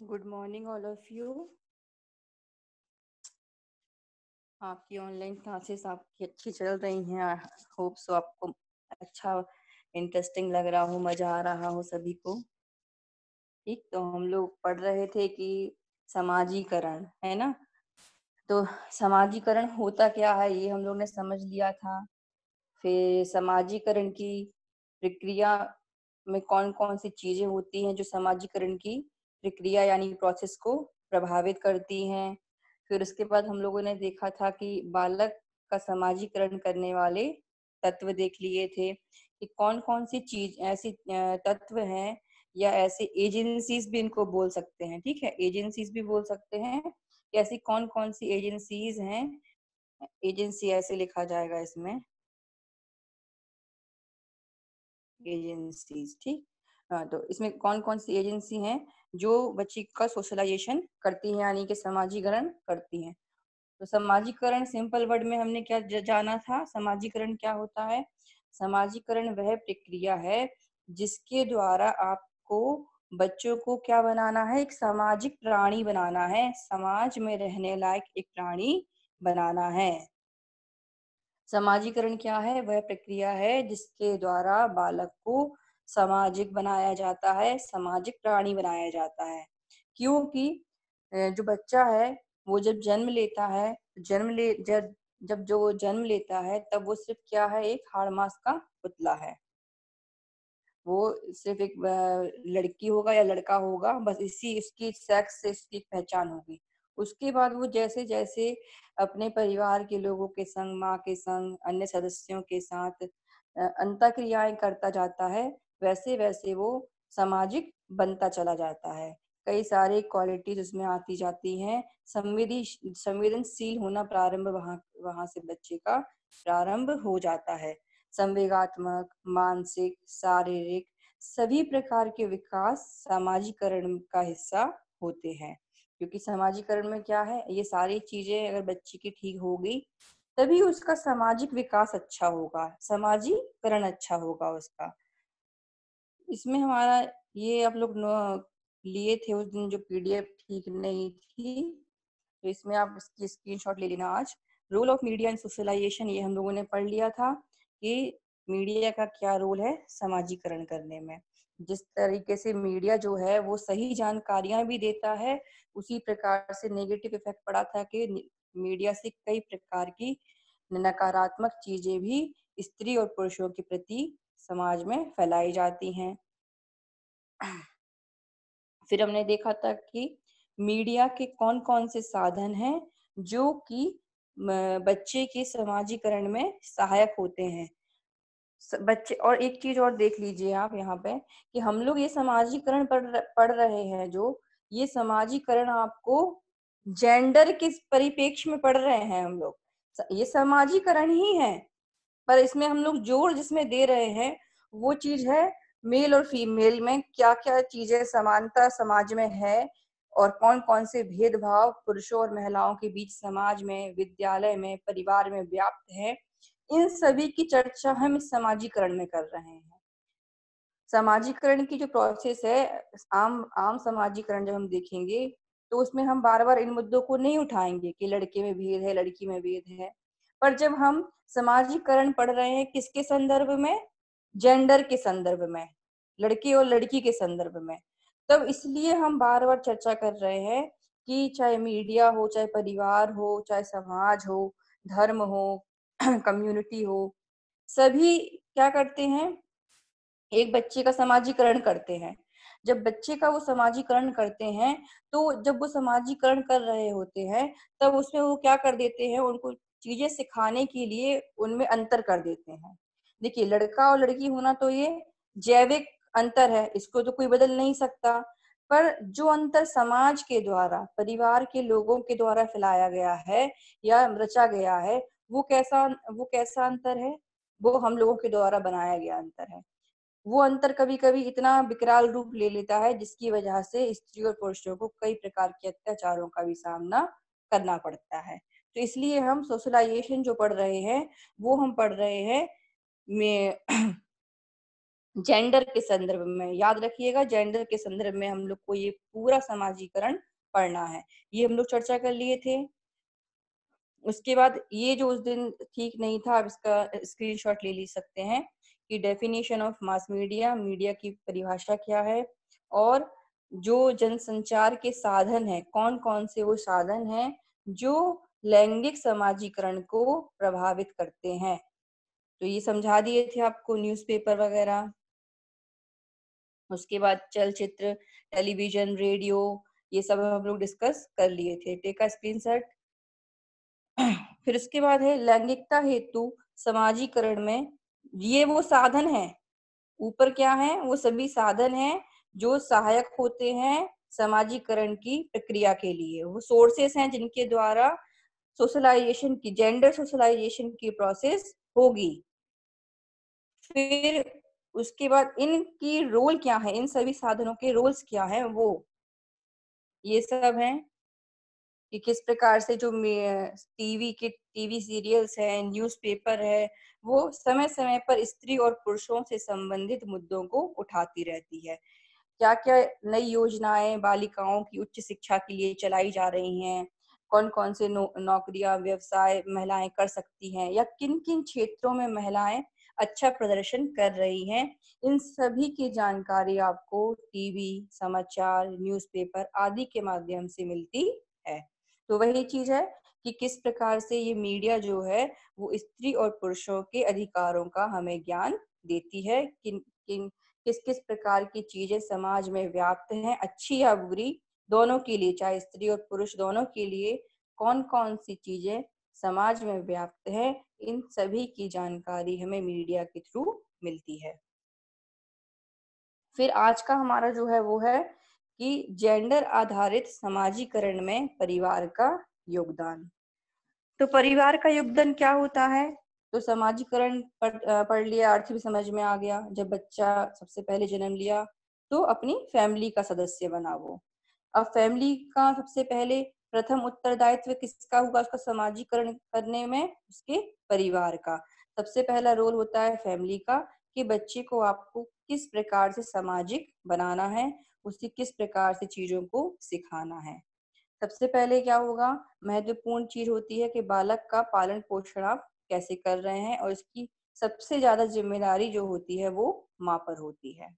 Good morning all of you. आपकी online classes आपकी अच्छी चल रही हैं। होप सो आपको अच्छा इंटरेस्टिंग लग रहा हो, मजा आ रहा हो सभी को। ठीक, तो हम लोग पढ़ रहे थे कि समाजीकरण है ना। तो समाजीकरण होता क्या है ये हम लोग ने समझ लिया था। फिर समाजीकरण की प्रक्रिया में कौन कौन सी चीजें होती हैं जो समाजीकरण की प्रक्रिया यानी प्रोसेस को प्रभावित करती हैं। फिर उसके बाद हम लोगों ने देखा था कि बालक का समाजीकरण करने वाले तत्व देख लिए थे कि कौन कौन सी चीज ऐसी तत्व हैं या ऐसी एजेंसीज भी इनको बोल सकते हैं। ठीक है, एजेंसीज भी बोल सकते हैं कि ऐसी कौन कौन सी एजेंसीज हैं। एजेंसी ऐसे लिखा जाएगा इसमें, एजेंसीज। ठीक, हाँ, तो इसमें कौन कौन सी एजेंसी हैं जो बच्ची का सोशलाइजेशन करती हैं यानी कि समाजीकरण करती हैं। तो समाजीकरण सिंपल वर्ड में हमने क्या जाना था, समाजीकरण क्या होता है। समाजीकरण वह प्रक्रिया है जिसके द्वारा आपको बच्चों को क्या बनाना है, एक सामाजिक प्राणी बनाना है, समाज में रहने लायक एक प्राणी बनाना है। समाजीकरण क्या है, वह प्रक्रिया है जिसके द्वारा बालक को सामाजिक बनाया जाता है, सामाजिक प्राणी बनाया जाता है। क्योंकि जो बच्चा है वो जब जन्म लेता है, जब जो वो जन्म लेता है तब वो सिर्फ क्या है, एक हाड़ मास का पुतला है। वो सिर्फ एक लड़की होगा या लड़का होगा, बस इसी इसकी सेक्स से इसकी पहचान होगी। उसके बाद वो जैसे जैसे अपने परिवार के लोगों के संग, माँ के संग, अन्य सदस्यों के साथ अंतःक्रियाएं करता जाता है, वैसे वैसे वो सामाजिक बनता चला जाता है। कई सारे क्वालिटीज उसमें आती जाती हैं। संवेदनशील होना प्रारंभ वहां वहां से बच्चे का प्रारंभ हो जाता है। संवेगात्मक, मानसिक, शारीरिक सभी प्रकार के विकास सामाजिकरण का हिस्सा होते हैं। क्योंकि समाजीकरण में क्या है, ये सारी चीजें अगर बच्ची की ठीक होगी तभी उसका सामाजिक विकास अच्छा होगा, समाजीकरण अच्छा होगा उसका। इसमें हमारा ये आप लोग लिए थे उस दिन जो पीडीएफ ठीक नहीं थी, तो इसमें आप इसकी स्क्रीनशॉट ले लेना। आज role of media in socialization ये हम लोगों ने पढ़ लिया था कि मीडिया का क्या रोल है समाजीकरण करने में। जिस तरीके से मीडिया जो है वो सही जानकारियां भी देता है, उसी प्रकार से नेगेटिव इफेक्ट पड़ा था कि मीडिया से कई प्रकार की नकारात्मक चीजें भी स्त्री और पुरुषों के प्रति समाज में फैलाई जाती हैं। फिर हमने देखा था कि मीडिया के कौन कौन से साधन हैं जो कि बच्चे के समाजीकरण में सहायक होते हैं। बच्चे, और एक चीज और देख लीजिए आप यहाँ पे कि हम लोग ये समाजीकरण पढ़ रहे हैं, जो ये समाजीकरण आपको जेंडर के परिप्रेक्ष्य में पढ़ रहे हैं हम लोग। ये समाजीकरण ही है, पर इसमें हम लोग जोर जिसमें दे रहे हैं वो चीज है मेल और फीमेल में क्या क्या चीजें समानता समाज में है, और कौन कौन से भेदभाव पुरुषों और महिलाओं के बीच समाज में, विद्यालय में, परिवार में व्याप्त है। इन सभी की चर्चा हम इस समाजीकरण में कर रहे हैं। समाजीकरण की जो प्रोसेस है, आम आम समाजीकरण जब हम देखेंगे तो उसमें हम बार बार इन मुद्दों को नहीं उठाएंगे कि लड़के में भेद है, लड़की में भेद है। पर जब हम समाजीकरण पढ़ रहे हैं किसके संदर्भ में, जेंडर के संदर्भ में, लड़के और लड़की के संदर्भ में, तब इसलिए हम बार बार चर्चा कर रहे हैं कि चाहे मीडिया हो, चाहे परिवार हो, चाहे समाज हो, धर्म हो, कम्युनिटी हो, सभी क्या करते हैं, एक बच्चे का समाजीकरण करते हैं। जब बच्चे का वो समाजीकरण करते हैं तो जब वो समाजीकरण कर रहे होते हैं तब उसमें वो क्या कर देते हैं, उनको चीजें सिखाने के लिए उनमें अंतर कर देते हैं। देखिए, लड़का और लड़की होना तो ये जैविक अंतर है, इसको तो कोई बदल नहीं सकता। पर जो अंतर समाज के द्वारा, परिवार के लोगों के द्वारा फैलाया गया है या रचा गया है, वो कैसा अंतर है, वो हम लोगों के द्वारा बनाया गया अंतर है। वो अंतर कभी कभी इतना विकराल रूप ले लेता है जिसकी वजह से स्त्री और पुरुषों को कई प्रकार के अत्याचारों का भी सामना करना पड़ता है। तो इसलिए हम सोशलाइजेशन जो पढ़ रहे हैं वो हम पढ़ रहे हैं में जेंडर के संदर्भ में, याद रखिएगा, जेंडर के संदर्भ में हम लोग को ये पूरा समाजीकरण पढ़ना है। ये हम लोग चर्चा कर लिए थे। उसके बाद ये जो उस दिन ठीक नहीं था, अब इसका स्क्रीनशॉट ले सकते हैं कि definition of mass media, media की परिभाषा क्या है, और जो जनसंचार के साधन हैं, कौन कौन से वो साधन हैं जो लैंगिक समाजीकरण को प्रभावित करते हैं। तो ये समझा दिए थे आपको, न्यूज़पेपर वगैरह। उसके बाद चलचित्र, टेलीविजन, रेडियो, ये सब हम लोग डिस्कस कर लिए थे। Take a screenshot. फिर उसके बाद है लैंगिकता हेतु समाजीकरण में, ये वो साधन है, ऊपर क्या है, वो सभी साधन हैं जो सहायक होते हैं समाजीकरण की प्रक्रिया के लिए। वो सोर्सेस हैं जिनके द्वारा सोशलाइजेशन की, जेंडर सोशलाइजेशन की प्रोसेस होगी। फिर उसके बाद इनकी रोल क्या है, इन सभी साधनों के रोल्स क्या है, वो ये सब हैं कि किस प्रकार से जो टीवी सीरियल्स है, न्यूज़पेपर है, वो समय समय पर स्त्री और पुरुषों से संबंधित मुद्दों को उठाती रहती है। क्या क्या नई योजनाएं बालिकाओं की उच्च शिक्षा के लिए चलाई जा रही हैं, कौन कौन से नौकरियां, व्यवसाय महिलाएं कर सकती हैं, या किन किन क्षेत्रों में महिलाएं अच्छा प्रदर्शन कर रही हैं, इन सभी की जानकारी आपको टीवी, समाचार, न्यूज़पेपर आदि के माध्यम से मिलती है। तो वही चीज है कि किस प्रकार से ये मीडिया जो है वो स्त्री और पुरुषों के अधिकारों का हमें ज्ञान देती है, किन किन किस किस प्रकार की चीजें समाज में व्याप्त हैं, अच्छी या बुरी, दोनों के लिए, चाहे स्त्री और पुरुष दोनों के लिए कौन कौन सी चीजें समाज में व्याप्त है, इन सभी की जानकारी हमें मीडिया के थ्रू मिलती है। फिर आज का हमारा जो है वो है कि जेंडर आधारित समाजीकरण में परिवार का योगदान। तो परिवार का योगदान क्या होता है, तो समाजीकरण पढ़ लिया, अर्थ भी समझ में आ गया। जब बच्चा सबसे पहले जन्म लिया तो अपनी फैमिली का सदस्य बना वो। अब फैमिली का सबसे पहले प्रथम उत्तरदायित्व किसका हुआ, उसका समाजीकरण करने में, उसके परिवार का। सबसे पहला रोल होता है फैमिली का कि बच्चे को आपको किस प्रकार से सामाजिक बनाना है, उसे किस प्रकार से चीजों को सिखाना है। सबसे पहले क्या होगा, महत्वपूर्ण चीज होती है कि बालक का पालन पोषण आप कैसे कर रहे हैं, और इसकी सबसे ज्यादा जिम्मेदारी जो होती है वो माँ पर होती है।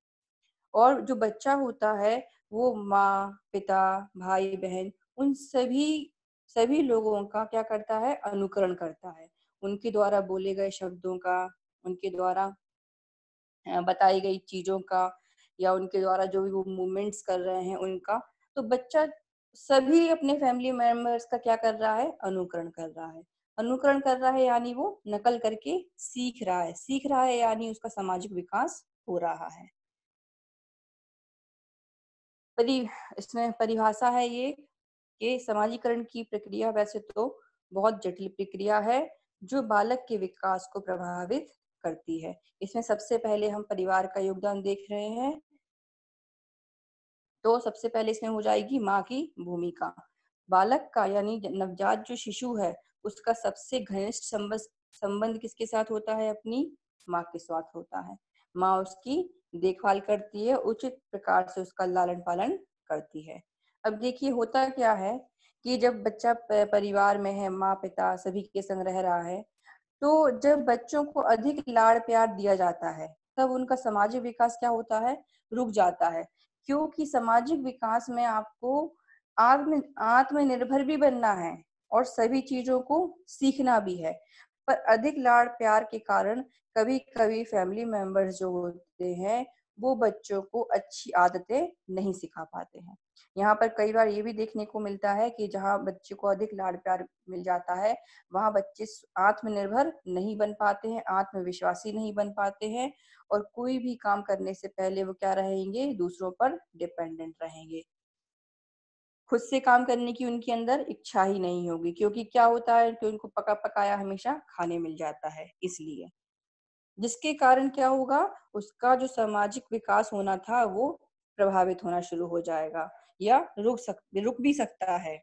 और जो बच्चा होता है वो माँ, पिता, भाई बहन, उन सभी लोगों का क्या करता है, अनुकरण करता है। उनके द्वारा बोले गए शब्दों का, उनके द्वारा बताई गई चीजों का, या उनके द्वारा जो भी वो मूवमेंट्स कर रहे हैं उनका। तो बच्चा सभी अपने फैमिली मेंबर्स का क्या कर रहा है, अनुकरण कर रहा है। अनुकरण कर रहा है यानी वो नकल करके सीख रहा है, सीख रहा है यानी उसका सामाजिक विकास हो रहा है। परि इसमें परिभाषा है ये कि समाजीकरण की प्रक्रिया वैसे तो बहुत जटिल प्रक्रिया है जो बालक के विकास को प्रभावित करती है। इसमें सबसे पहले हम परिवार का योगदान देख रहे हैं। तो सबसे पहले इसमें हो जाएगी माँ की भूमिका। बालक का यानी नवजात जो शिशु है उसका सबसे घनिष्ठ संबंध किसके साथ होता है, अपनी माँ के साथ होता है। माँ उसकी देखभाल करती है, उचित प्रकार से उसका लालन पालन करती है। अब देखिए होता क्या है कि जब बच्चा परिवार में है, माँ पिता सभी के संग रह रहा है, तो जब बच्चों को अधिक लाड़ प्यार दिया जाता है तब उनका सामाजिक विकास क्या होता है, रुक जाता है। क्योंकि सामाजिक विकास में आपको आत्मनिर्भर भी बनना है और सभी चीजों को सीखना भी है। पर अधिक लाड़ प्यार के कारण कभी कभी फैमिली मेंबर्स जो होते हैं वो बच्चों को अच्छी आदतें नहीं सिखा पाते हैं। यहाँ पर कई बार ये भी देखने को मिलता है कि जहाँ बच्चे को अधिक लाड़ प्यार मिल जाता है वहां बच्चे आत्मनिर्भर नहीं बन पाते हैं, आत्मविश्वासी नहीं बन पाते हैं, और कोई भी काम करने से पहले वो क्या रहेंगे, दूसरों पर डिपेंडेंट रहेंगे। खुद से काम करने की उनके अंदर इच्छा ही नहीं होगी, क्योंकि क्या होता है कि उनको पका पकाया हमेशा खाने मिल जाता है, इसलिए जिसके कारण क्या होगा, उसका जो सामाजिक विकास होना था वो प्रभावित होना शुरू हो जाएगा, या रुक भी सकता है।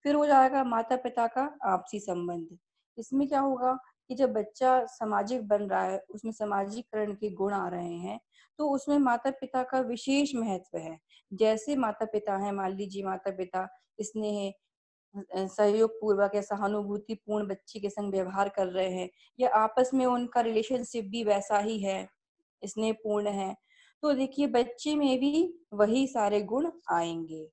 फिर हो जाएगा माता पिता का आपसी संबंध। इसमें क्या होगा कि जब बच्चा सामाजिक बन रहा है, उसमें सामाजिकरण के गुण आ रहे हैं, तो उसमें माता-पिता का विशेष महत्व है। जैसे माता-पिता हैं, मान लीजिए माता-पिता स्नेह सहयोग पूर्वक या सहानुभूतिपूर्ण बच्चे के संग व्यवहार कर रहे हैं, या आपस में उनका रिलेशनशिप भी वैसा ही है, स्नेहपूर्ण है, तो देखिए बच्चे में भी वही सारे गुण आएंगे।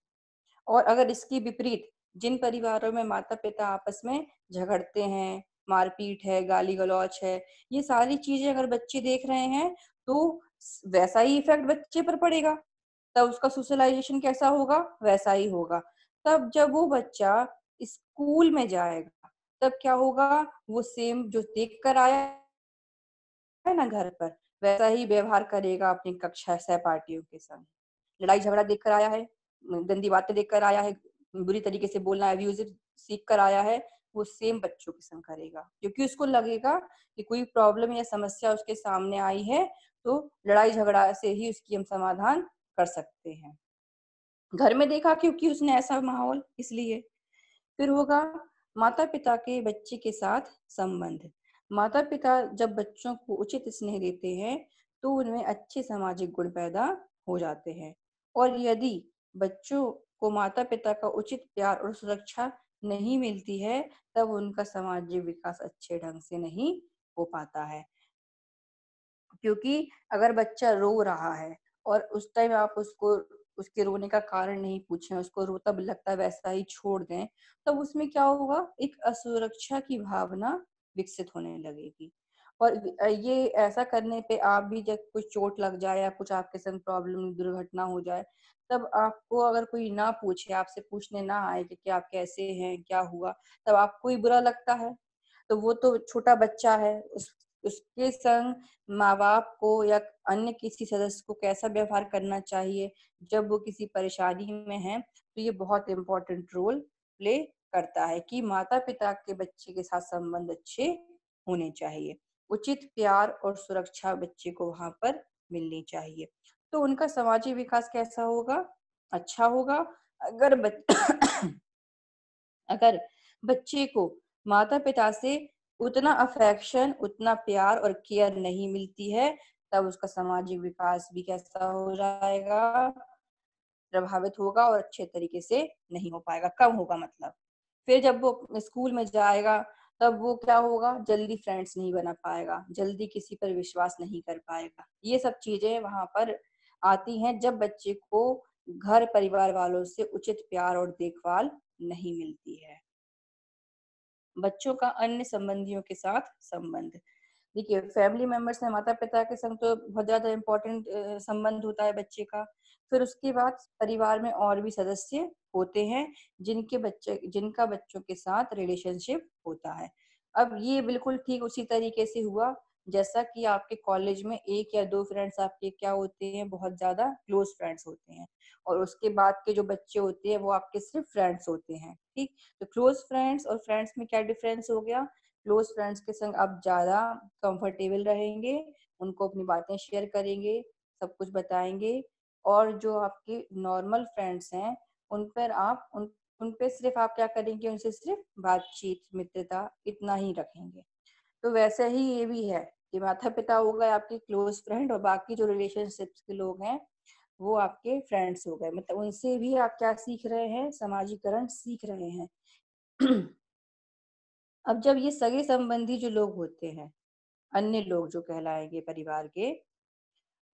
और अगर इसकी विपरीत, जिन परिवारों में माता-पिता आपस में झगड़ते हैं, मारपीट है, गाली-गलौच है, ये सारी चीजें अगर बच्चे देख रहे हैं, तो वैसा ही इफेक्ट बच्चे पर पड़ेगा। तब उसका सोशलाइजेशन कैसा होगा? वैसा ही होगा। तब जब वो बच्चा स्कूल में जाएगा, तब क्या होगा? वो सेम जो देख कर आया है ना घर पर, वैसा ही व्यवहार करेगा अपनी कक्षा सहपाठियों के संग। लड़ाई झगड़ा देख कर आया है, गंदी बातें देख कर आया है, बुरी तरीके से बोलना अब्यूजिव सीख कर आया है, वो सेम बच्चों के संग करेगा, क्योंकि उसको लगेगा कि कोई प्रॉब्लम या समस्या उसके सामने आई है, तो लड़ाई झगड़ा से ही उसकी हम समाधान कर सकते हैं। घर में देखा क्योंकि उसने ऐसा माहौल, इसलिए। फिर होगा माता-पिता के बच्चे के साथ संबंध। माता-पिता जब बच्चों को उचित स्नेह देते हैं, तो उनमें अच्छे सामाजिक गुण पैदा हो जाते हैं। और यदि बच्चों को माता-पिता का उचित प्यार और सुरक्षा नहीं मिलती है, तब उनका सामाजिक विकास अच्छे ढंग से नहीं हो पाता है। क्योंकि अगर बच्चा रो रहा है और उस टाइम आप उसको उसके रोने का कारण नहीं पूछें, उसको रोता भी लगता है वैसा ही छोड़ दें, तब उसमें क्या होगा? एक असुरक्षा की भावना विकसित होने लगेगी। और ये ऐसा करने पे आप भी जब कुछ चोट लग जाए या कुछ आपके संग प्रॉब्लम दुर्घटना हो जाए, तब आपको अगर कोई ना पूछे, आपसे पूछने ना आए कि आप कैसे हैं, क्या हुआ, तब आपको ही बुरा लगता है। तो वो तो छोटा बच्चा है, उसके संग माँ-बाप को या अन्य किसी सदस्य को कैसा व्यवहार करना चाहिए जब वो किसी परेशानी में है, तो ये बहुत इम्पोर्टेंट रोल प्ले करता है कि माता-पिता के बच्चे के साथ संबंध अच्छे होने चाहिए। उचित प्यार और सुरक्षा बच्चे को वहाँ पर मिलनी चाहिए। तो उनका सामाजिक विकास कैसा होगा? अच्छा होगा। अगर अगर बच्चे को माता-पिता से उतना अफेक्शन, उतना प्यार और केयर नहीं मिलती है, तब उसका सामाजिक विकास भी कैसा हो जाएगा? प्रभावित होगा और अच्छे तरीके से नहीं हो पाएगा, कम होगा मतलब। फिर जब वो स्कूल में जाएगा, तब वो क्या होगा? जल्दी फ्रेंड्स नहीं बना पाएगा, जल्दी किसी पर विश्वास नहीं कर पाएगा। ये सब चीजें वहाँ पर आती हैं जब बच्चे को घर परिवार वालों से उचित प्यार और देखभाल नहीं मिलती है। बच्चों का अन्य संबंधियों के साथ संबंध। देखिए, फैमिली मेंबर्स में माता-पिता के संग तो बहुत ज़्यादा इम्पोर्टेंट संबंध होता है बच्चे का। फिर उसके बाद परिवार में और भी सदस्य होते हैं, जिनका बच्चों के साथ रिलेशनशिप होता है। अब ये बिल्कुल ठीक उसी तरीके से हुआ, जैसा कि आपके कॉलेज में 1 या 2 फ्रेंड्स आपके क्या होते हैं, बहुत ज़्यादा क्लोज़ फ्रेंड्स होते हैं, और उसके बाद के जो बच्चे होते हैं, वो आपके सिर्फ फ्रेंड्स होते हैं, ठीक? तो क्लोज़ फ्रेंड्स और फ्रेंड्स में क्या डिफरेंस हो गया? क्लोज फ्रेंड्स के संग आप ज़्यादा कंफर्टेबल रहेंगे, उनको अपनी बातें शेयर करेंगे, सब कुछ बताएँगे, और जो आपके नॉर्मल फ्रेंड्स हैं, उन पे सिर्फ़ आप क्या करेंगे? उनसे सिर्फ़ बातचीत, मित्रता इतना ही रखेंगे। तो वैसे ही ये भी है कि माता-पिता हो गए आपके क्लोज़ फ्रेंड, और बाकी जो रिलेशनशिप्स के लोग हैं, वो आपके फ्रेंड्स हो गए। मतलब उनसे भी आप क्या सीख रहे हैं? समाजीकरण सीख रहे हैं। अब जब ये सगे-संबंधी जो लोग होते हैं, अन्य लोग जो कहलाएँगे परिवार के,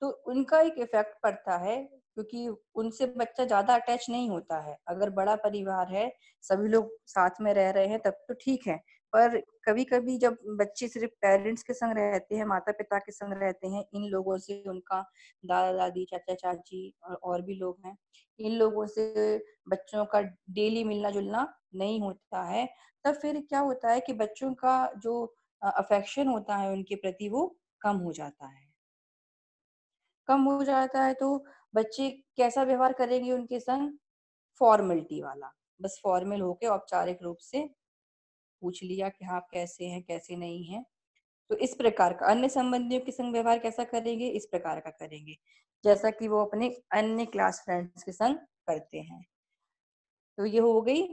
तो उनका एक इफ़ेक्ट पड़ता है, क्योंकि उनसे बच्चा ज़्यादा अटैच नहीं होता है। अगर बड़ा परिवार है, सभी लोग साथ में रह रहे हैं, तब तो ठीक है। पर कभी-कभी जब बच्चे सिर्फ़ पेरेंट्स के संग रहते हैं, माता-पिता के संग रहते हैं, इन लोगों से उनका दादा-दादी, चाचा-चाची और भी लोग हैं, इन लोगों से बच्चों का डेली मिलना-जुलना नहीं होता है, तब फिर क्या होता है कि बच्चों का जो अफ़ेक्शन होता है उनके प्रति, वो कम हो जाता है। कम हो जाता है, तो बच्चे कैसा व्यवहार करेंगे उनके संग? फॉर्मेलिटी वाला। बस फॉर्मल होके औपचारिक रूप से पूछ लिया कि हाँ, आप कैसे हैं, कैसे नहीं हैं। तो इस प्रकार का अन्य संबंधियों के संग व्यवहार कैसा करेंगे? इस प्रकार का करेंगे, जैसा कि वो अपने अन्य क्लास फ्रेंड्स के संग करते हैं। तो ये हो गई।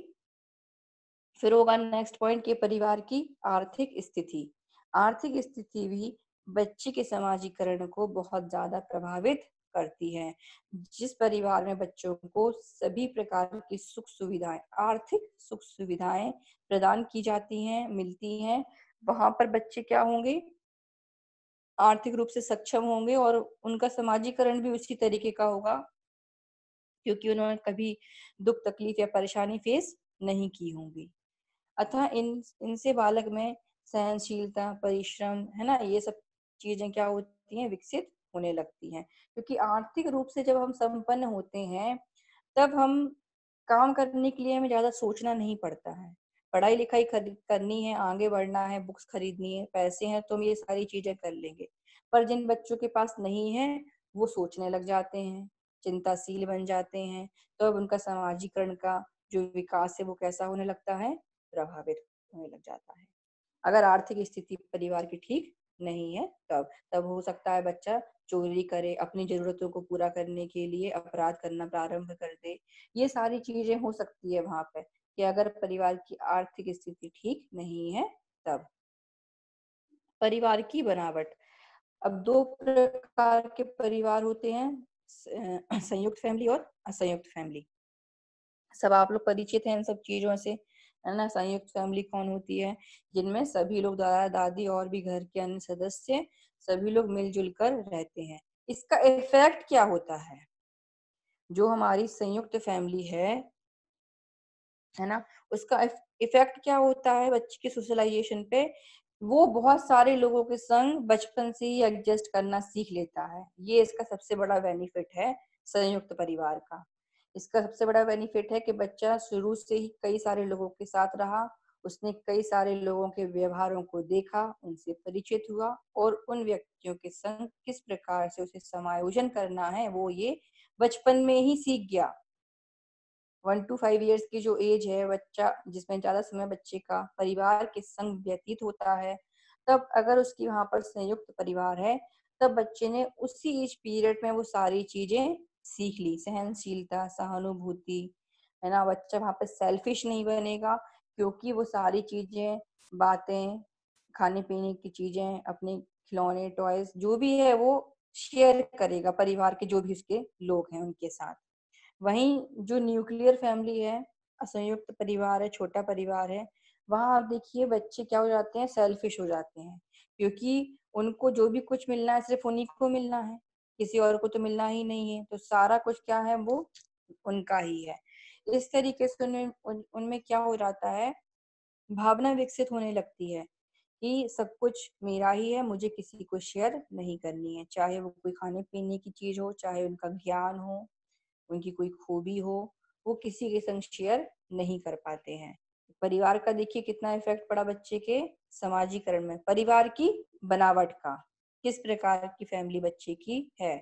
फिर होगा नेक्स्ट पॉइंट कि परिवार की आर्थिक स्थिति। आर्थिक स्थिति भी बच्चे के समाजीकरण को बहुत ज्यादा प्रभावित करती है। जिस परिवार में बच्चों को सभी प्रकार की सुख सुविधाएं, आर्थिक सुख सुविधाएं प्रदान की जाती हैं, मिलती हैं, वहां पर बच्चे क्या होंगे, आर्थिक रूप से सक्षम होंगे और उनका समाजीकरण भी उसी तरीके का होगा, क्योंकि उन्होंने कभी दुख तकलीफ या परेशानी फेस नहीं की होंगी। अतः इनसे बालक में सहनशीलता, परिश्रम, है ना, ये सब चीजें क्या होती हैं, विकसित होने लगती हैं। क्योंकि आर्थिक रूप से जब हम संपन्न होते हैं, तब हम काम करने के लिए हमें ज्यादा सोचना नहीं पड़ता है। पढ़ाई लिखाई करनी है, आगे बढ़ना है, बुक्स खरीदनी है, पैसे हैं तो हम ये सारी चीजें कर लेंगे। पर जिन बच्चों के पास नहीं है, वो सोचने लग जाते हैं, चिंताशील बन जाते हैं, तो अब उनका समाजीकरण का जो विकास है वो कैसा होने लगता है, प्रभावित होने लग जाता है। अगर आर्थिक स्थिति परिवार की ठीक नहीं है, तब तब हो सकता है बच्चा चोरी करे, अपनी जरूरतों को पूरा करने के लिए अपराध करना प्रारंभ कर दे। ये सारी चीजें हो सकती है वहां पे, कि अगर परिवार की आर्थिक स्थिति ठीक नहीं है तब। परिवार की बनावट। अब दो प्रकार के परिवार होते हैं, संयुक्त फैमिली और असंयुक्त फैमिली। सब आप लोग परिचित हैं इन सब चीजों से, है ना। संयुक्त फैमिली कौन होती है, जिनमें सभी लोग, दादा दादी और भी घर के अन्य सदस्य, सभी लोग मिलजुल कर रहते हैं। इसका इफेक्ट क्या होता है, जो हमारी संयुक्त फैमिली है ना, उसका इफेक्ट क्या होता है बच्चे के सोशलाइजेशन पे, वो बहुत सारे लोगों के संग बचपन से ही एडजस्ट करना सीख लेता है। ये इसका सबसे बड़ा बेनिफिट है संयुक्त परिवार का। इसका सबसे बड़ा बेनिफिट है कि बच्चा शुरू से ही कई सारे लोगों के साथ रहा, उसने कई सारे लोगों के व्यवहारों को देखा, उनसे परिचित हुआ, और उन व्यक्तियों के संग किस प्रकार से उसे समायोजन करना है वो ये बचपन में ही सीख गया। 1 to 5 years की जो एज है बच्चा, जिसमें ज्यादा समय बच्चे का परिवार के संग व्यतीत होता है, तब अगर उसकी वहां पर संयुक्त परिवार है, तब बच्चे ने उसी एज पीरियड में वो सारी चीजें सीख ली। सहनशीलता, सहानुभूति, है ना। बच्चा वहां पर सेल्फिश नहीं बनेगा, क्योंकि वो सारी चीजें, बातें, खाने पीने की चीजें, अपने खिलौने, टॉयज जो भी है वो शेयर करेगा परिवार के जो भी उसके लोग हैं उनके साथ। वहीं जो न्यूक्लियर फैमिली है, असंयुक्त परिवार है, छोटा परिवार है, वहां आप देखिए बच्चे क्या हो जाते हैं, सेल्फिश हो जाते हैं, क्योंकि उनको जो भी कुछ मिलना है सिर्फ उन्हीं को मिलना है, किसी और को तो मिलना ही नहीं है, तो सारा कुछ क्या है, वो उनका ही है। इस तरीके से उनमें क्या हो जाता है, भावना विकसित होने लगती है कि सब कुछ मेरा ही है, मुझे किसी को शेयर नहीं करनी है, चाहे वो कोई खाने पीने की चीज हो, चाहे उनका ज्ञान हो, उनकी कोई खूबी हो, वो किसी के संग शेयर नहीं कर पाते हैं। परिवार का देखिए कितना इफेक्ट पड़ा बच्चे के समाजीकरण में, परिवार की बनावट का, किस प्रकार की फैमिली बच्चे की है।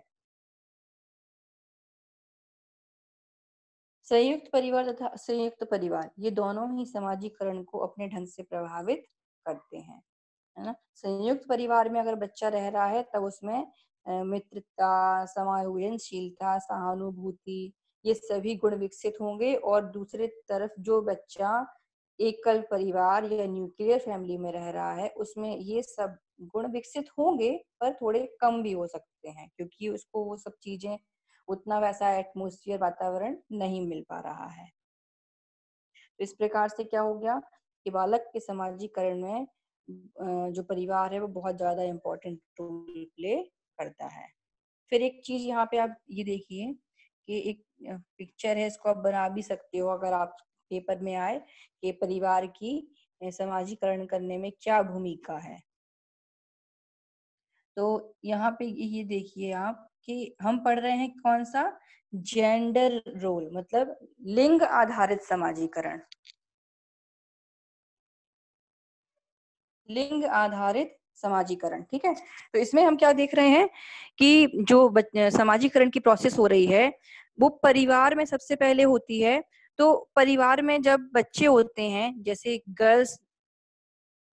संयुक्त परिवार तथा असंयुक्त परिवार, ये दोनों ही समाजीकरण को अपने ढंग से प्रभावित करते हैं, है ना। संयुक्त परिवार में अगर बच्चा रह रहा है, तब उसमें मित्रता, समायोजनशीलता, सहानुभूति, ये सभी गुण विकसित होंगे। और दूसरे तरफ जो बच्चा एकल परिवार या न्यूक्लियर फैमिली में रह रहा है, उसमें ये सब गुण विकसित होंगे, पर थोड़े कम भी हो सकते हैं, क्योंकि उसको वो सब चीजें, उतना वैसा एटमोसफियर, वातावरण नहीं मिल पा रहा है। तो इस प्रकार से क्या हो गया कि बालक के समाजीकरण में जो परिवार है वो बहुत ज्यादा इम्पोर्टेंट रोल प्ले करता है। फिर एक चीज यहाँ पे आप ये देखिए कि एक पिक्चर है, इसको आप बना भी सकते हो अगर आप पेपर में आए, कि परिवार की समाजीकरण करने में क्या भूमिका है। तो यहाँ पे ये देखिए आप कि हम पढ़ रहे हैं कौन सा, जेंडर रोल, मतलब लिंग आधारित समाजीकरण, लिंग आधारित समाजीकरण, ठीक है। तो इसमें हम क्या देख रहे हैं कि जो समाजीकरण की प्रोसेस हो रही है, वो परिवार में सबसे पहले होती है। तो परिवार में जब बच्चे होते हैं, जैसे गर्ल्स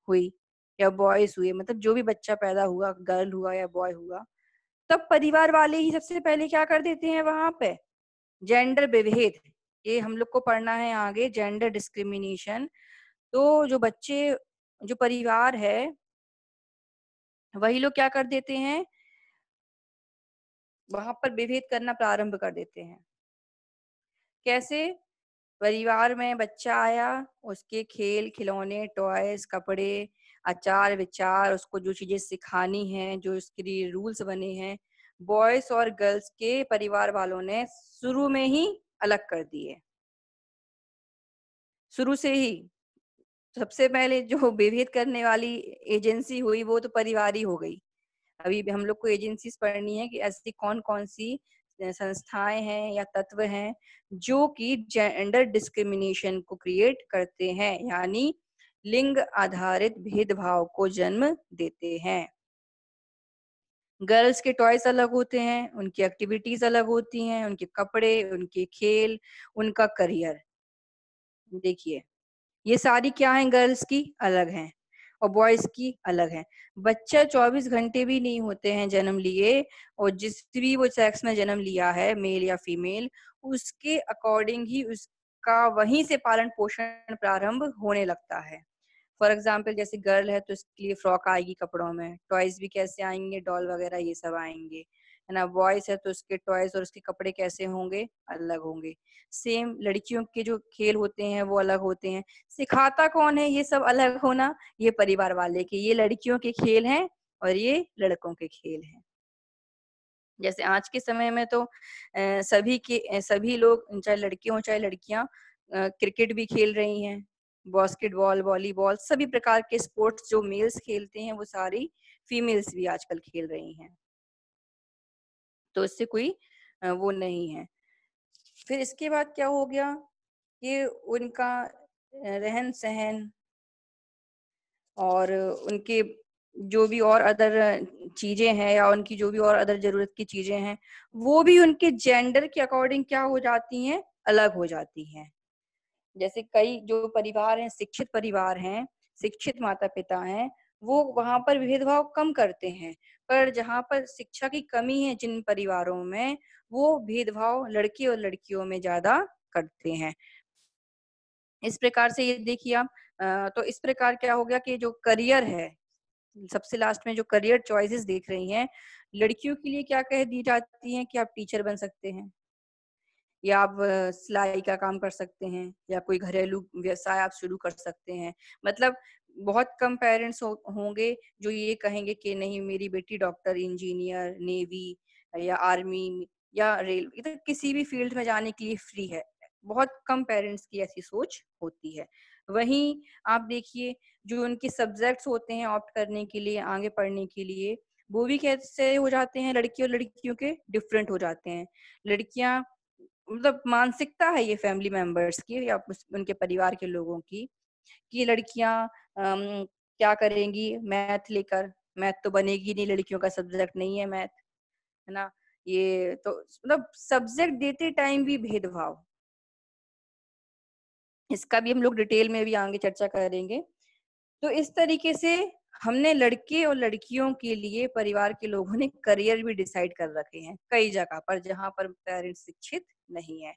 हुई या बॉयज हुए, मतलब जो भी बच्चा पैदा हुआ, गर्ल हुआ या बॉय हुआ, तब परिवार वाले ही सबसे पहले क्या कर देते हैं वहां पे, जेंडर विभेद। ये हम लोग को पढ़ना है आगे, जेंडर डिस्क्रिमिनेशन। तो जो बच्चे, जो परिवार है, वही लोग क्या कर देते हैं, वहां पर विभेद करना प्रारंभ कर देते हैं। कैसे? परिवार में बच्चा आया, उसके खेल खिलौने, टॉयज, कपड़े, आचार विचार, उसको जो चीजें सिखानी है, जो उसके लिए रूल्स बने हैं, बॉयज और गर्ल्स के परिवार वालों ने शुरू में ही अलग कर दिए। शुरू से ही सबसे पहले जो विभेद करने वाली एजेंसी हुई वो तो परिवार ही हो गई। अभी भी हम लोग को एजेंसीज पढ़नी है कि ऐसी कौन कौन सी संस्थाएं हैं या तत्व हैं जो कि जेंडर डिस्क्रिमिनेशन को क्रिएट करते हैं, यानी लिंग आधारित भेदभाव को जन्म देते हैं। गर्ल्स के टॉयज अलग होते हैं, उनकी एक्टिविटीज अलग होती हैं, उनके कपड़े, उनके खेल, उनका करियर। देखिए, ये सारी क्या है, गर्ल्स की अलग हैं और बॉयज की अलग है। बच्चा 24 घंटे भी नहीं होते हैं जन्म लिए, और जिस भी वो सेक्स में जन्म लिया है, मेल या फीमेल, उसके अकॉर्डिंग ही उसका वहीं से पालन पोषण प्रारंभ होने लगता है। फॉर एग्जाम्पल, जैसे गर्ल है तो इसके लिए फ्रॉक आएगी कपड़ों में, टॉयज भी कैसे आएंगे, डॉल वगैरह ये सब आएंगे, है ना। बॉयज है तो उसके टॉयज और उसके कपड़े कैसे होंगे, अलग होंगे। सेम लड़कियों के जो खेल होते हैं वो अलग होते हैं। सिखाता कौन है ये सब अलग होना? ये परिवार वाले के, ये लड़कियों के खेल हैं और ये लड़कों के खेल हैं। जैसे आज के समय में तो सभी लोग, चाहे लड़के हों चाहे लड़कियां, क्रिकेट भी खेल रही हैं, बास्केटबॉल, वॉलीबॉल, सभी प्रकार के स्पोर्ट्स जो मेल्स खेलते हैं वो सारी फीमेल्स भी आजकल खेल रही हैं। तो इससे कोई वो नहीं है। फिर इसके बाद क्या हो गया कि उनका रहन सहन और उनके जो भी और अदर चीजें हैं, या उनकी जो भी और अदर जरूरत की चीजें हैं, वो भी उनके जेंडर के अकॉर्डिंग क्या हो जाती हैं, अलग हो जाती हैं। जैसे कई जो परिवार हैं, शिक्षित परिवार हैं, शिक्षित माता पिता हैं, वो वहां पर भेदभाव कम करते हैं। पर जहां पर शिक्षा की कमी है जिन परिवारों में, वो भेदभाव लड़के और लड़कियों में ज्यादा करते हैं। इस प्रकार से ये देखिए आप, तो इस प्रकार क्या हो गया कि जो करियर है, सबसे लास्ट में जो करियर चॉइसेस देख रही हैं, लड़कियों के लिए क्या कह दी जाती हैं कि आप टीचर बन सकते हैं, या आप सिलाई का काम कर सकते हैं, या कोई घरेलू व्यवसाय आप शुरू कर सकते हैं। मतलब बहुत कम पेरेंट्स होंगे जो ये कहेंगे कि नहीं, मेरी बेटी डॉक्टर, इंजीनियर, नेवी या आर्मी या रेल, इधर किसी भी फील्ड में जाने के लिए फ्री है। बहुत कम पेरेंट्स की ऐसी सोच होती है। वहीं आप देखिए, जो उनके सब्जेक्ट्स होते हैं ऑप्ट करने के लिए, आगे पढ़ने के लिए, वो भी कैसे हो जाते हैं, लड़की और लड़कियों के डिफरेंट हो जाते हैं। लड़कियां, मतलब मानसिकता है ये फैमिली मेंबर्स की या उनके परिवार के लोगों की, कि लड़कियां क्या करेंगी मैथ लेकर, मैथ तो बनेगी नहीं, लड़कियों का सब्जेक्ट नहीं है मैथ, है ना। ये तो मतलब सब्जेक्ट देते टाइम भी भेदभाव, इसका भी हम लोग डिटेल में भी आगे चर्चा करेंगे। तो इस तरीके से हमने लड़के और लड़कियों के लिए परिवार के लोगों ने करियर भी डिसाइड कर रखे हैं कई जगह पर, जहां पर पेरेंट्स शिक्षित नहीं है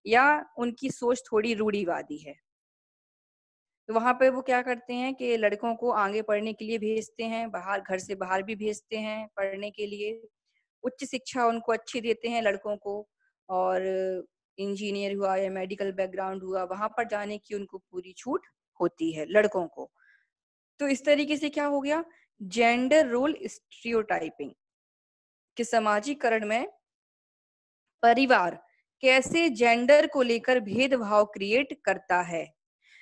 या उनकी सोच थोड़ी रूढ़िवादी है। तो वहां पे वो क्या करते हैं कि लड़कों को आगे पढ़ने के लिए भेजते हैं, बाहर, घर से बाहर भी भेजते हैं पढ़ने के लिए, उच्च शिक्षा उनको अच्छी देते हैं लड़कों को, और इंजीनियर हुआ या मेडिकल बैकग्राउंड हुआ, वहां पर जाने की उनको पूरी छूट होती है लड़कों को। तो इस तरीके से क्या हो गया, जेंडर रोल स्टीरियोटाइपिंग के समाजीकरण में परिवार कैसे जेंडर को लेकर भेदभाव क्रिएट करता है,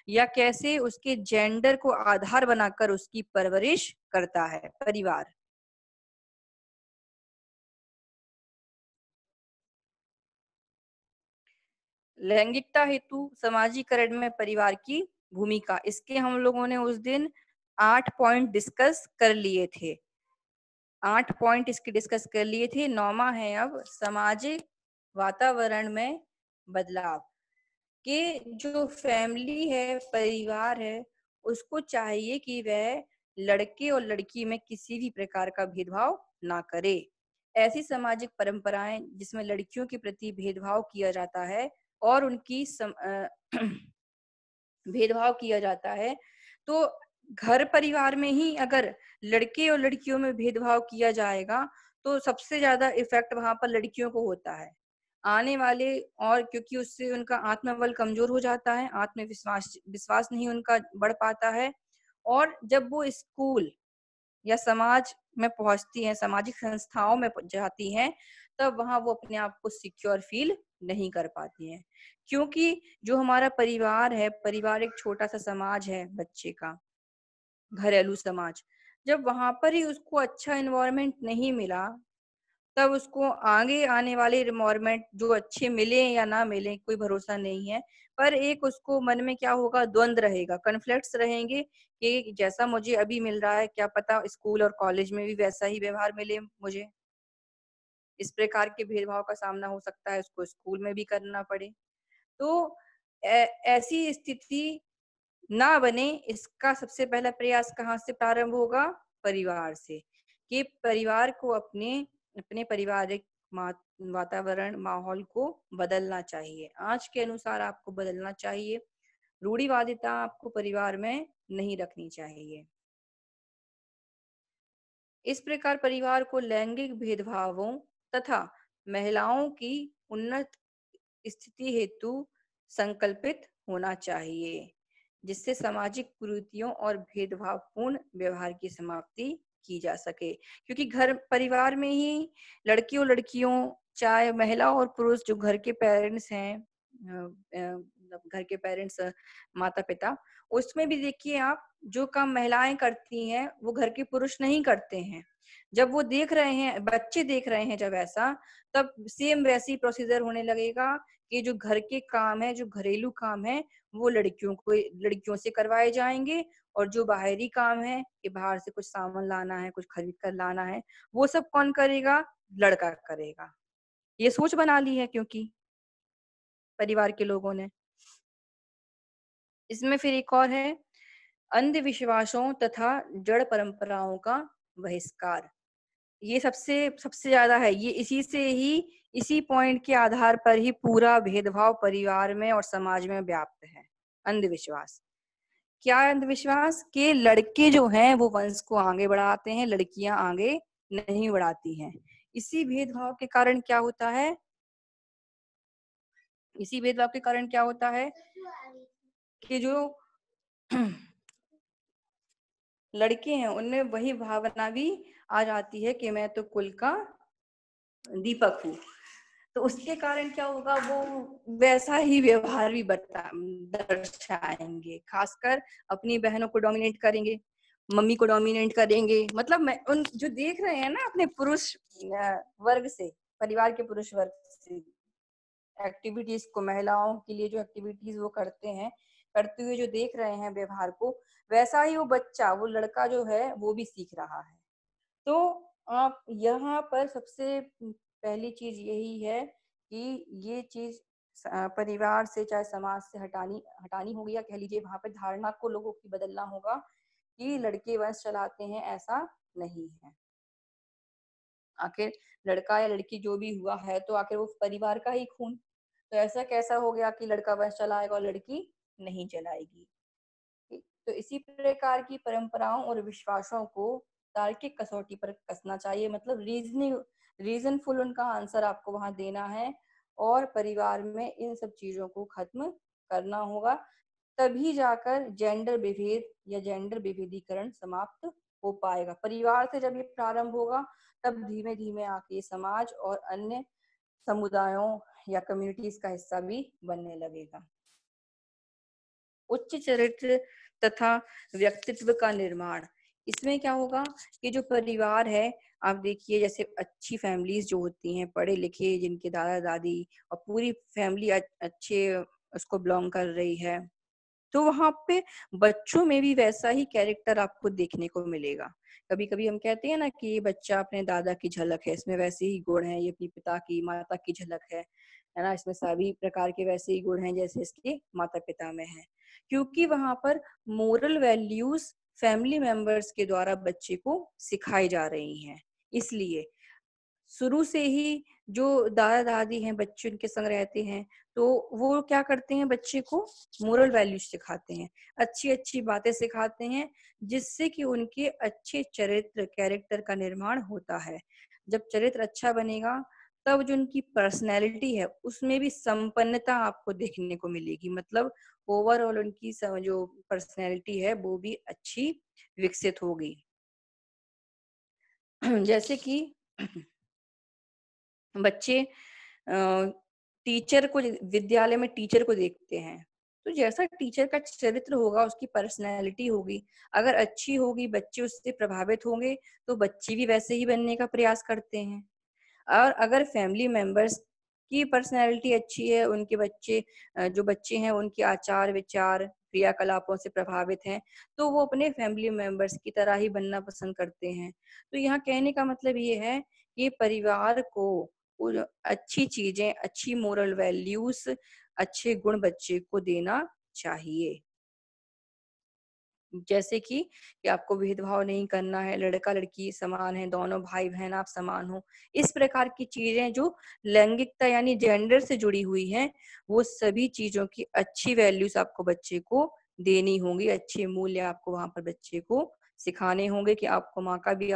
या कैसे उसके जेंडर को आधार बनाकर उसकी परवरिश करता है परिवार। लैंगिकता हेतु समाजीकरण में परिवार की भूमिका, इसके हम लोगों ने उस दिन 8 पॉइंट डिस्कस कर लिए थे। 8 पॉइंट इसके डिस्कस कर लिए थे। 9वां है अब सामाजिक वातावरण में बदलाव। कि जो फैमिली है, परिवार है, उसको चाहिए कि वह लड़के और लड़की में किसी भी प्रकार का भेदभाव ना करे। ऐसी सामाजिक परंपराएं जिसमें लड़कियों के प्रति भेदभाव किया जाता है और उनकी भेदभाव किया जाता है, तो घर परिवार में ही अगर लड़के और लड़कियों में भेदभाव किया जाएगा तो सबसे ज्यादा इफेक्ट वहां पर लड़कियों को होता है आने वाले। और क्योंकि उससे उनका आत्मबल कमजोर हो जाता है, आत्मविश्वास विश्वास नहीं उनका बढ़ पाता है। और जब वो स्कूल या समाज में पहुंचती हैं, सामाजिक संस्थाओं में जाती हैं, तब वहां वो अपने आप को सिक्योर फील नहीं कर पाती हैं। क्योंकि जो हमारा परिवार है, परिवार एक छोटा सा समाज है बच्चे का, घरेलू समाज। जब वहां पर ही उसको अच्छा एनवायरनमेंट नहीं मिला, तब उसको आगे आने वाले एनवायरनमेंट जो अच्छे मिले या ना मिले कोई भरोसा नहीं है। पर एक उसको मन में क्या होगा, द्वंद रहेगा, कन्फ्लिक्ट्स रहेंगे कि जैसा मुझे अभी मिल रहा है क्या पता स्कूल और कॉलेज में भी वैसा ही व्यवहार मिले मुझे। इस प्रकार के भेदभाव का सामना हो सकता है, उसको स्कूल में भी करना पड़े। तो ऐसी स्थिति ना बने, इसका सबसे पहला प्रयास कहाँ से प्रारंभ होगा? परिवार से। कि परिवार को अपने अपने पारिवारिक वातावरण माहौल को बदलना चाहिए, आज के अनुसार आपको बदलना चाहिए। रूढ़िवादिता आपको परिवार में नहीं रखनी चाहिए। इस प्रकार परिवार को लैंगिक भेदभावों तथा महिलाओं की उन्नत स्थिति हेतु संकल्पित होना चाहिए, जिससे सामाजिक कुरीतियों और भेदभावपूर्ण व्यवहार की समाप्ति की जा सके। क्योंकि घर परिवार में ही लड़कियों लड़कियों, चाहे महिला और पुरुष, जो घर के पेरेंट्स हैं, मतलब घर के पेरेंट्स, माता पिता, उसमें भी देखिए आप, जो काम महिलाएं करती हैं वो घर के पुरुष नहीं करते हैं। जब वो देख रहे हैं, बच्चे देख रहे हैं जब ऐसा, तब सेम वैसी प्रोसीजर होने लगेगा कि जो घर के काम है, जो घरेलू काम है, वो लड़कियों से करवाए जाएंगे। और जो बाहरी काम है कि बाहर से कुछ सामान लाना है, कुछ खरीद कर लाना है, वो सब कौन करेगा? लड़का करेगा। ये सोच बना ली है क्योंकि परिवार के लोगों ने। इसमें फिर एक और है, अंधविश्वासों तथा जड़ परंपराओं का बहिष्कार। ये सबसे सबसे ज्यादा है, ये इसी पॉइंट के आधार पर ही पूरा भेदभाव परिवार में और समाज में व्याप्त है। अंधविश्वास क्या है? अंधविश्वास के लड़के जो हैं वो वंश को आगे बढ़ाते हैं, लड़कियां आगे नहीं बढ़ाती हैं। इसी भेदभाव के कारण क्या होता है, इसी भेदभाव के कारण क्या होता है कि जो लड़के हैं उनमें वही भावना भी आ जाती है कि मैं तो कुल का दीपक हूँ। तो उसके कारण क्या होगा, वो वैसा ही व्यवहार भी दर्शाएंगे, खासकर अपनी बहनों को डोमिनेट करेंगे, मम्मी को डोमिनेट करेंगे। मतलब मैं उन जो देख रहे हैं ना अपने पुरुष वर्ग से, परिवार के पुरुष वर्ग से एक्टिविटीज को, महिलाओं के लिए जो एक्टिविटीज वो करते हैं, करते हुए जो देख रहे हैं व्यवहार को, वैसा ही वो बच्चा, वो लड़का जो है वो भी सीख रहा है। तो आप यहाँ पर सबसे पहली चीज यही है कि ये चीज परिवार से चाहे समाज से हटानी हटानी होगी, या कह लीजिए वहां पे धारणा को लोगों की बदलना होगा कि लड़के वंश चलाते हैं, ऐसा नहीं है। आखिर लड़का या लड़की जो भी हुआ है तो आखिर वो परिवार का ही खून, तो ऐसा कैसा हो गया कि लड़का वंश चलाएगा और लड़की नहीं चलाएगी? तो इसी प्रकार की परंपराओं और विश्वासों को तार्किक कसौटी पर कसना चाहिए, मतलब रीजनफुल उनका आंसर आपको वहां देना है। और परिवार में इन सब चीजों को खत्म करना होगा, तभी जाकर जेंडर विभेद या जेंडर विभेदीकरण समाप्त हो पाएगा। परिवार से जब ये प्रारंभ होगा, तब धीमे धीमे आके समाज और अन्य समुदायों या कम्युनिटीज का हिस्सा भी बनने लगेगा। उच्च चरित्र तथा व्यक्तित्व का निर्माण, इसमें क्या होगा कि जो परिवार है, आप देखिए जैसे अच्छी फैमिलीज जो होती हैं, पढ़े लिखे, जिनके दादा दादी और पूरी फैमिली अच्छे उसको बिलोंग कर रही है, तो वहां पे बच्चों में भी वैसा ही कैरेक्टर आपको देखने को मिलेगा। कभी कभी हम कहते हैं ना कि ये बच्चा अपने दादा की झलक है, इसमें वैसे ही गुण है, ये अपनी पिता की माता की झलक है ना, इसमें सभी प्रकार के वैसे ही गुण हैं जैसे इसके माता पिता में है। क्योंकि वहां पर मोरल वैल्यूज फैमिली मेंबर्स के द्वारा बच्चे को सिखाई जा रही हैं, इसलिए शुरू से ही जो दादा दादी हैं बच्चे उनके संग रहते हैं, तो वो क्या करते हैं, बच्चे को मोरल वैल्यूज सिखाते हैं, अच्छी अच्छी बातें सिखाते हैं, जिससे कि उनके अच्छे चरित्र कैरेक्टर का निर्माण होता है। जब चरित्र अच्छा बनेगा, तब जो उनकी पर्सनैलिटी है उसमें भी संपन्नता आपको देखने को मिलेगी। मतलब ओवरऑल उनकी जो पर्सनैलिटी है वो भी अच्छी विकसित होगी। जैसे कि बच्चे टीचर को, विद्यालय में टीचर को देखते हैं, तो जैसा टीचर का चरित्र होगा, उसकी पर्सनैलिटी होगी, अगर अच्छी होगी, बच्चे उससे प्रभावित होंगे, तो बच्चे भी वैसे ही बनने का प्रयास करते हैं। और अगर फैमिली मेंबर्स की पर्सनैलिटी अच्छी है, उनके बच्चे जो बच्चे हैं उनके आचार विचार क्रियाकलापों से प्रभावित हैं, तो वो अपने फैमिली मेंबर्स की तरह ही बनना पसंद करते हैं। तो यहाँ कहने का मतलब ये है कि परिवार को अच्छी चीजें, अच्छी मोरल वैल्यूज, अच्छे गुण बच्चे को देना चाहिए। जैसे कि आपको भेदभाव नहीं करना है, लड़का लड़की समान है, दोनों भाई बहन आप समान हो। इस प्रकार की चीजें जो लैंगिकता यानी जेंडर से जुड़ी हुई हैं, वो सभी चीजों की अच्छी वैल्यूज आपको बच्चे को देनी होंगी, अच्छे मूल्य आपको वहां पर बच्चे को सिखाने होंगे कि आपको माँ का भी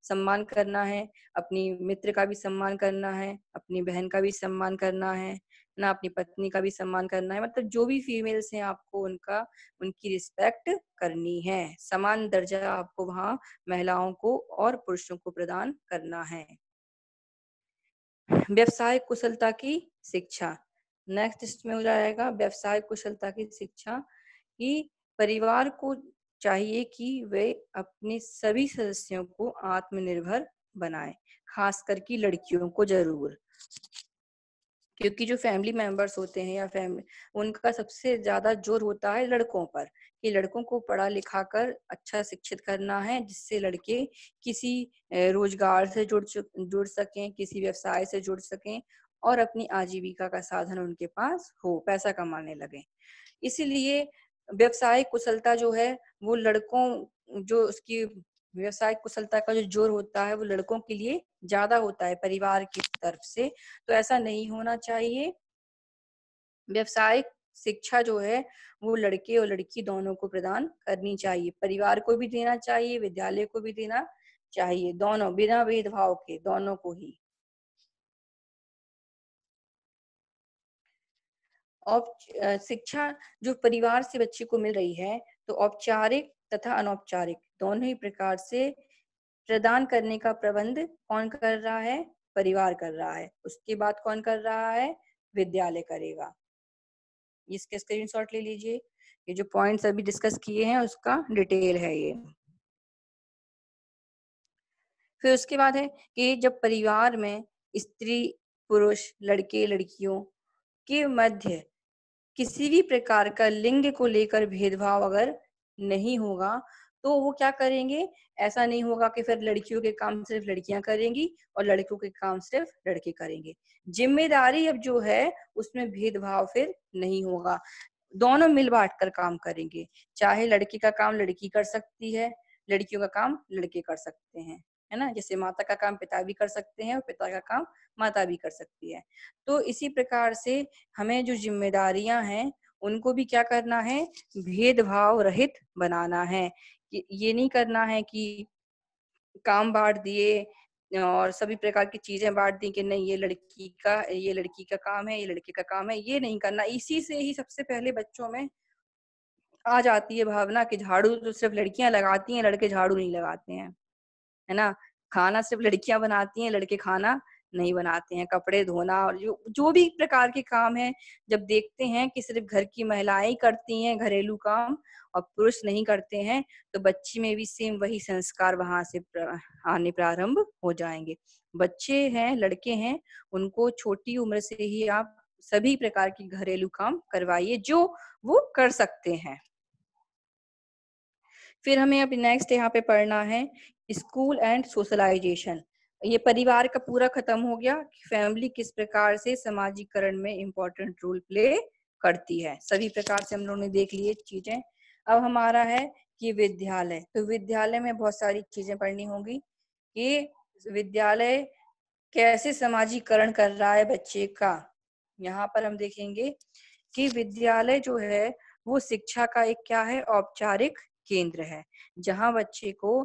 सम्मान करना है, अपनी मित्र का भी सम्मान करना है, अपनी बहन का भी सम्मान करना है ना, अपनी पत्नी का भी सम्मान करना है। मतलब जो भी फीमेल्स हैं, आपको उनका उनकी रिस्पेक्ट करनी है। समान दर्जा आपको वहां महिलाओं को और पुरुषों को प्रदान करना है। व्यवसाय कुशलता की शिक्षा, नेक्स्ट इसमें हो जाएगा व्यवसाय कुशलता की शिक्षा, कि परिवार को चाहिए कि वे अपने सभी सदस्यों को आत्मनिर्भर बनाएं, खास करके लड़कियों को जरूर, क्योंकि जो फैमिली मेंबर्स होते हैं या फैमिली, उनका सबसे ज्यादा जोर होता है लड़कों पर, कि लड़कों को पढ़ा लिखा कर अच्छा शिक्षित करना है, जिससे लड़के किसी रोजगार से जुड़ सकें, किसी व्यवसाय से जुड़ सकें और अपनी आजीविका का साधन उनके पास हो, पैसा कमाने लगे। इसीलिए व्यवसाय कुशलता जो है वो लड़कों, जो उसकी व्यवसाय कुशलता का जो जोर होता है वो लड़कों के लिए ज्यादा होता है परिवार की तरफ से, तो ऐसा नहीं होना चाहिए। व्यवसायिक शिक्षा जो है वो लड़के और लड़की दोनों को प्रदान करनी चाहिए, परिवार को भी देना चाहिए, विद्यालय को भी देना चाहिए, दोनों बिना भेदभाव के, दोनों को ही। शिक्षा जो परिवार से बच्चे को मिल रही है, तो औपचारिक तथा अनौपचारिक दोनों ही प्रकार से प्रदान करने का प्रबंध कौन कर रहा है, परिवार कर रहा है। उसके बाद कौन कर रहा है, विद्यालय करेगा। इसके स्क्रीनशॉट ले लीजिए, ये जो पॉइंट्स अभी डिस्कस किए हैं उसका डिटेल है ये। फिर उसके बाद है कि जब परिवार में स्त्री पुरुष लड़के लड़कियों के मध्य किसी भी प्रकार का लिंग को लेकर भेदभाव अगर नहीं होगा, तो वो क्या करेंगे, ऐसा नहीं होगा कि फिर लड़कियों के काम सिर्फ लड़कियां करेंगी और लड़कों के काम सिर्फ लड़के करेंगे। जिम्मेदारी अब जो है उसमें भेदभाव फिर नहीं होगा, दोनों मिल बांट कर काम करेंगे। चाहे लड़की का काम लड़की कर सकती है, लड़कियों का काम लड़के कर सकते हैं, है ना। जैसे माता का काम पिता भी कर सकते हैं और पिता का काम माता भी कर सकती है। तो इसी प्रकार से हमें जो जिम्मेदारियां हैं उनको भी क्या करना है, भेदभाव रहित बनाना है। ये नहीं करना है कि काम बांट दिए और सभी प्रकार की चीजें बांट दी कि नहीं ये लड़की का काम है, ये लड़के का काम है, ये नहीं करना। इसी से ही सबसे पहले बच्चों में आ जाती है भावना कि झाड़ू तो सिर्फ लड़कियां लगाती हैं, लड़के झाड़ू नहीं लगाते हैं, है ना। खाना सिर्फ लड़कियां बनाती हैं, लड़के खाना नहीं बनाते हैं। कपड़े धोना और जो जो भी प्रकार के काम है, जब देखते हैं कि सिर्फ घर की महिलाएं ही करती हैं घरेलू काम और पुरुष नहीं करते हैं, तो बच्ची में भी सेम वही संस्कार वहां से आने प्रारंभ हो जाएंगे। बच्चे हैं, लड़के हैं, उनको छोटी उम्र से ही आप सभी प्रकार की घरेलू काम करवाइए जो वो कर सकते हैं। फिर हमें अभी नेक्स्ट यहाँ पे पढ़ना है स्कूल एंड सोशलाइजेशन। ये परिवार का पूरा खत्म हो गया कि फैमिली किस प्रकार से समाजीकरण में इम्पोर्टेंट रोल प्ले करती है। सभी प्रकार से हम लोगों ने देख लिए चीजें। अब हमारा है कि विद्यालय, तो विद्यालय में बहुत सारी चीजें पढ़नी होगी कि विद्यालय कैसे समाजीकरण कर रहा है बच्चे का। यहाँ पर हम देखेंगे कि विद्यालय जो है वो शिक्षा का एक क्या है, औपचारिक केंद्र है, जहाँ बच्चे को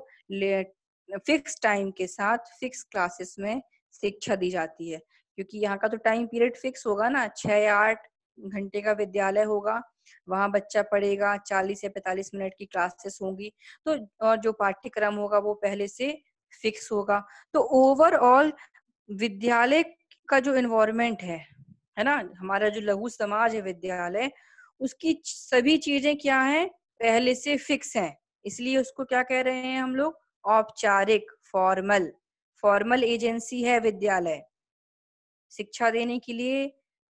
फिक्स टाइम के साथ फिक्स क्लासेस में शिक्षा दी जाती है। क्योंकि यहाँ का तो टाइम पीरियड फिक्स होगा ना, 6 या 8 घंटे का विद्यालय होगा, वहां बच्चा पढ़ेगा, 40 या 45 मिनट की क्लासेस होंगी। तो और जो पाठ्यक्रम होगा वो पहले से फिक्स होगा। तो ओवरऑल विद्यालय का जो एनवायरमेंट है ना, हमारा जो लघु समाज है विद्यालय, उसकी सभी चीजें क्या है, पहले से फिक्स हैं। इसलिए उसको क्या कह रहे हैं हम लोग, औपचारिक, फॉर्मल। फॉर्मल एजेंसी है विद्यालय शिक्षा देने के लिए,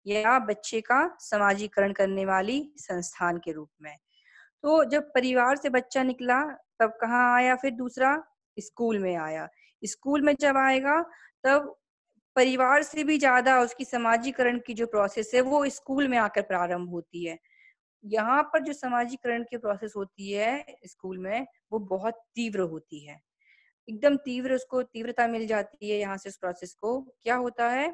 या बच्चे का समाजीकरण करने वाली संस्थान के रूप में। तो जब परिवार से बच्चा निकला तब कहाँ आया, फिर दूसरा स्कूल में आया। स्कूल में जब आएगा तब परिवार से भी ज्यादा उसकी समाजीकरण की जो प्रोसेस है वो स्कूल में आकर प्रारंभ होती है। यहाँ पर जो समाजीकरण की प्रोसेस होती है स्कूल में, वो बहुत तीव्र होती है, एकदम तीव्र, उसको तीव्रता मिल जाती है यहाँ से। उस प्रोसेस को क्या होता है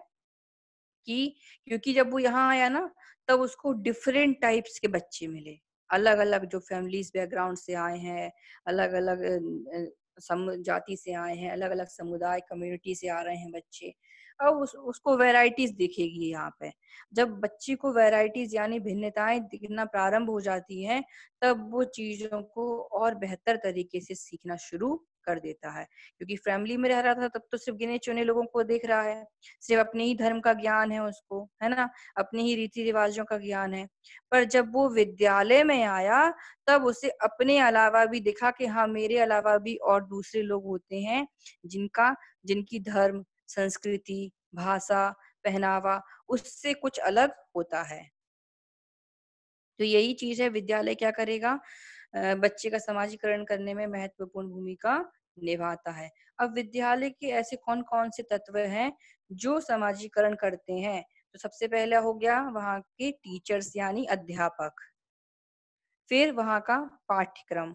कि क्योंकि जब वो यहाँ आया ना, तब उसको डिफरेंट टाइप्स के बच्चे मिले, अलग अलग जो फैमिलीज बैकग्राउंड से आए हैं, अलग अलग जाति से आए हैं, अलग अलग समुदाय कम्युनिटी से आ रहे हैं बच्चे। अब उसको वैरायटीज दिखेगी यहाँ पे। जब बच्चे को वैरायटीज यानी भिन्नताएं दिखना प्रारंभ हो जाती हैं, तब वो चीजों को और बेहतर तरीके से सीखना शुरू कर देता है। क्योंकि फैमिली में रह रहा था तब तो सिर्फ गिने चुने लोगों को देख रहा है, सिर्फ अपने ही धर्म का ज्ञान है उसको, है ना, अपने ही रीति रिवाजों का ज्ञान है। पर जब वो विद्यालय में आया तब उसे अपने अलावा भी दिखा कि हाँ, मेरे अलावा भी और दूसरे लोग होते हैं जिनकी धर्म, संस्कृति, भाषा, पहनावा उससे कुछ अलग होता है। तो यही चीज है, विद्यालय क्या करेगा, बच्चे का समाजीकरण करने में महत्वपूर्ण भूमिका निभाता है। अब विद्यालय के ऐसे कौन कौन से तत्व हैं जो समाजीकरण करते हैं। तो सबसे पहला हो गया वहाँ के टीचर्स यानी अध्यापक। फिर वहाँ का पाठ्यक्रम,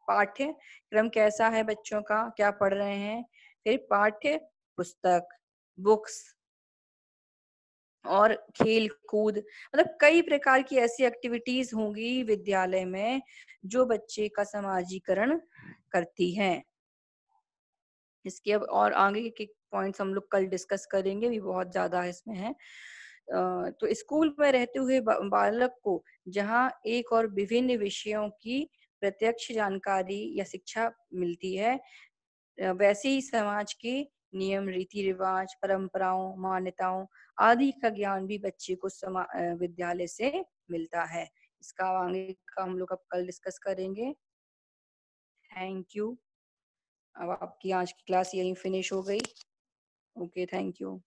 पाठ्यक्रम कैसा है, बच्चों का क्या पढ़ रहे हैं। फिर पाठ्य पुस्तक, बुक्स, और खेल कूद, मतलब कई प्रकार की ऐसी एक्टिविटीज होंगी विद्यालय में जो बच्चे का समाजीकरण करती हैं। इसके अब और आगे के पॉइंट्स हम लोग कल डिस्कस करेंगे, भी बहुत ज्यादा इसमें है। तो स्कूल में रहते हुए बालक को जहाँ एक और विभिन्न विषयों की प्रत्यक्ष जानकारी या शिक्षा मिलती है, वैसे ही समाज के नियम, रीति रिवाज, परंपराओं, मान्यताओं आदि का ज्ञान भी बच्चे को विद्यालय से मिलता है। इसका आगे का हम लोग अब कल डिस्कस करेंगे। Thank you. अब आपकी आज की क्लास यहीं फिनिश हो गई। Okay, thank you.